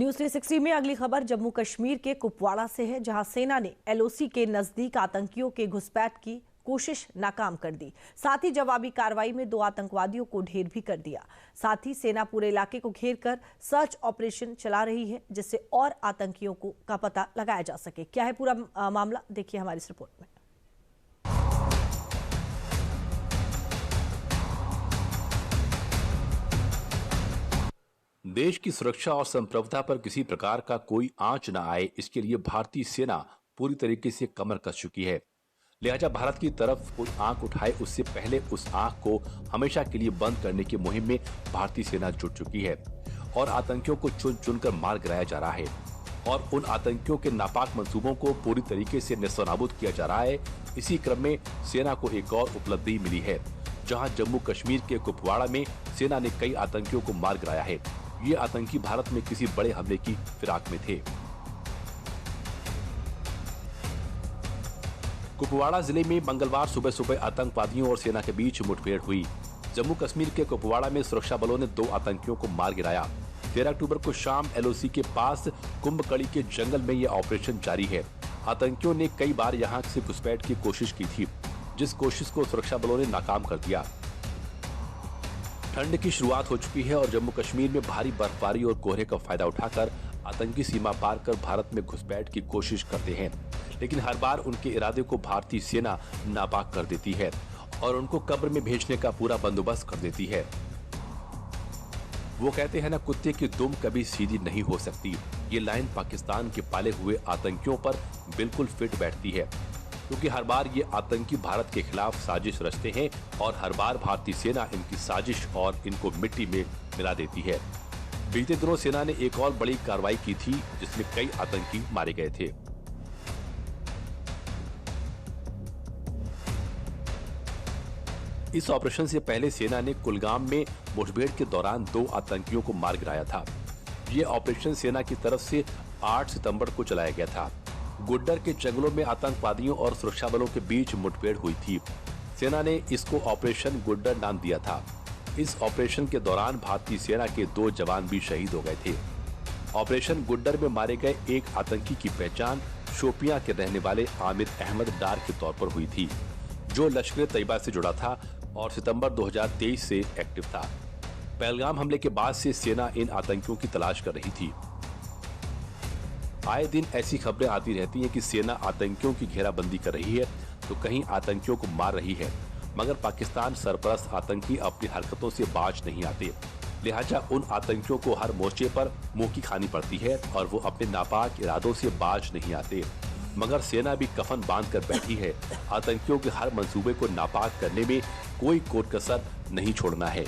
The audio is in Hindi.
न्यूज 360 में अगली खबर जम्मू कश्मीर के कुपवाड़ा से है, जहां सेना ने एलओसी के नजदीक आतंकियों के घुसपैठ की कोशिश नाकाम कर दी। साथ ही जवाबी कार्रवाई में 2 आतंकवादियों को ढेर भी कर दिया। साथ ही सेना पूरे इलाके को घेर कर सर्च ऑपरेशन चला रही है, जिससे और आतंकियों का पता लगाया जा सके। क्या है पूरा मामला, देखिए हमारी इस रिपोर्ट में। देश की सुरक्षा और संप्रभुता पर किसी प्रकार का कोई आंच न आए, इसके लिए भारतीय सेना पूरी तरीके से कमर कस चुकी है। लिहाजा भारत की तरफ कोई आंख उठाए उससे पहले उस आंख को हमेशा के लिए बंद करने की मुहिम में भारतीय सेना जुट चुकी है और आतंकियों को चुन चुनकर मार गिराया जा रहा है और उन आतंकियों के नापाक मंसूबों को पूरी तरीके से नेस्तनाबूद किया जा रहा है। इसी क्रम में सेना को एक और उपलब्धि मिली है, जहाँ जम्मू कश्मीर के कुपवाड़ा में सेना ने कई आतंकियों को मार गिराया है। ये आतंकी भारत में किसी बड़े हमले की फिराक में थे। कुपवाड़ा जिले में मंगलवार सुबह सुबह आतंकवादियों और सेना के बीच मुठभेड़ हुई। जम्मू कश्मीर के कुपवाड़ा में सुरक्षा बलों ने 2 आतंकियों को मार गिराया। 13 अक्टूबर को शाम एलओसी के पास कुंभकड़ी के जंगल में यह ऑपरेशन जारी है। आतंकियों ने कई बार यहां से घुसपैठ की कोशिश की थी, जिस कोशिश को सुरक्षा बलों ने नाकाम कर दिया। ठंड की शुरुआत हो चुकी है और जम्मू कश्मीर में भारी बर्फबारी और कोहरे का फायदा उठाकर आतंकी सीमा पार कर भारत में घुसपैठ की कोशिश करते हैं, लेकिन हर बार उनके इरादे को भारतीय सेना नापाक कर देती है और उनको कब्र में भेजने का पूरा बंदोबस्त कर देती है। वो कहते हैं ना, कुत्ते की दुम कभी सीधी नहीं हो सकती। ये लाइन पाकिस्तान के पाले हुए आतंकियों पर बिल्कुल फिट बैठती है, क्योंकि हर बार ये आतंकी भारत के खिलाफ साजिश रचते हैं और हर बार भारतीय सेना इनकी साजिश और इनको मिट्टी में मिला देती है। बीते दिनों सेना ने एक और बड़ी कार्रवाई की थी, जिसमें कई आतंकी मारे गए थे। इस ऑपरेशन से पहले सेना ने कुलगाम में मुठभेड़ के दौरान 2 आतंकियों को मार गिराया था। ये ऑपरेशन सेना की तरफ से 8 सितंबर को चलाया गया था। गुड्डर के जंगलों में आतंकवादियों और सुरक्षा बलों के बीच मुठभेड़ हुई थी। सेना ने इसको ऑपरेशन गुड्डर नाम दिया था। इस ऑपरेशन के दौरान भारतीय सेना के 2 जवान भी शहीद हो गए थे। ऑपरेशन गुड्डर में मारे गए एक आतंकी की पहचान शोपियां के रहने वाले आमिर अहमद डार के तौर पर हुई थी, जो लश्कर तैयबा से जुड़ा था और सितंबर 2023 से एक्टिव था। पहलगाम हमले के बाद से सेना इन आतंकियों की तलाश कर रही थी। आए दिन ऐसी खबरें आती रहती हैं कि सेना आतंकियों की घेराबंदी कर रही है तो कहीं आतंकियों को मार रही है, मगर पाकिस्तान सरपरस्त आतंकी अपनी हरकतों से बाज नहीं आते। लिहाजा उन आतंकियों को हर मोर्चे पर मुंह की खानी पड़ती है और वो अपने नापाक इरादों से बाज नहीं आते। मगर सेना भी कफन बांध कर बैठी है। आतंकियों के हर मंसूबे को नापाक करने में कोई कोर कसर नहीं छोड़ना है।